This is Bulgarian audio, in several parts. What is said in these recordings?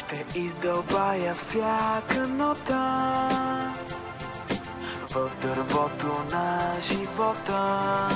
Ще издълбая всяка нота в дървото на живота.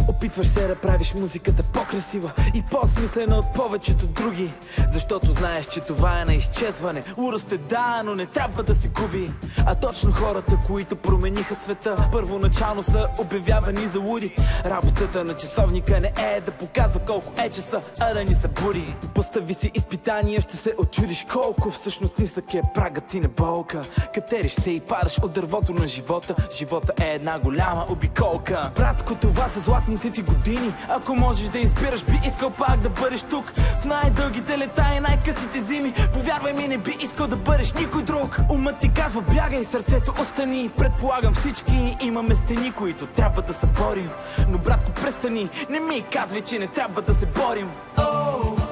Опитваш се да правиш музиката по-красива и по-смислена от повечето други, защото знаеш, че това е на изчезване. Урост е да, но не трябва да се губи. А точно хората, които промениха света, първоначално са обявявани за луди. Работата на часовника не е да показва колко е часа, а да ни събуди. Постави си изпитания, ще се очудиш колко всъщност нисък е прагът и на болка. Катериш се и падаш от дървото на живота. Живота е една голяма обиколка. Братко, това са златните ти години. Ако можеш да избираш, би искал пак да бъдеш тук в най-дългите лета и най-късите зими. Повярвай ми, не би искал да бъдеш никой друг. Умът ти казва бягай, сърцето остани. Предполагам всички имаме стени, които трябва да съборим. Но братко, престани, не ми казвай, че не трябва да се борим.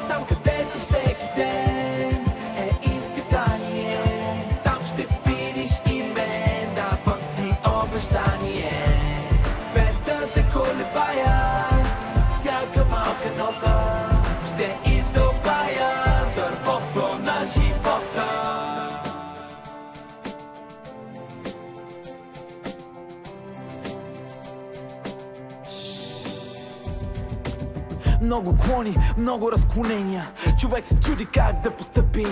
Там където всеки ден е изпитание, там ще видиш и мен, давам ти обещание. Без да се колебая, всяка малка нота ще издълбая дървото на живота. Много клони, много разклонения. Човек се чуди как да постъпи.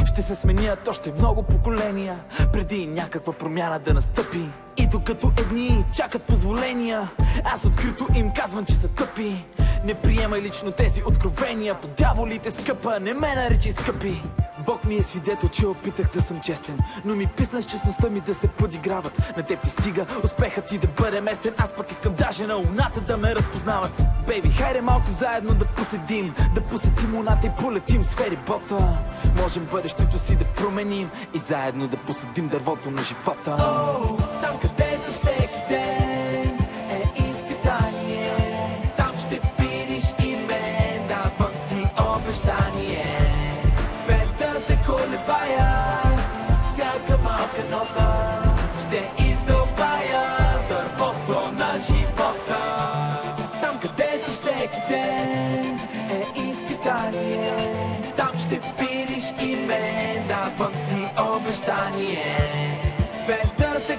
Ще се сменят още много поколения преди някаква промяна да настъпи. И докато едни чакат позволения, аз открито им казвам, че са тъпи. Не приемай лично тези откровения. По дяволите скъпа, не ме наричай скъпи. Бог ми е свидетел, че опитах да съм честен, но ми писна с честността ми да се подиграват. На теб ти стига успехът ти да бъде местен. Аз пък искам даже на луната да ме разпознават. Бейби, хайде малко заедно да поседим, да посетим луната и полетим с ферибота. Можем бъдещето си да променим и заедно да посадим дървото на живота. Там където всеки ден е изпитание, там ще видиш и мен, давам ти обещание. Всяка малка нота ще издълбая дървото на живота. Там където всеки ден е изпитание, там ще видиш и мен, давам ти обещание. Без да се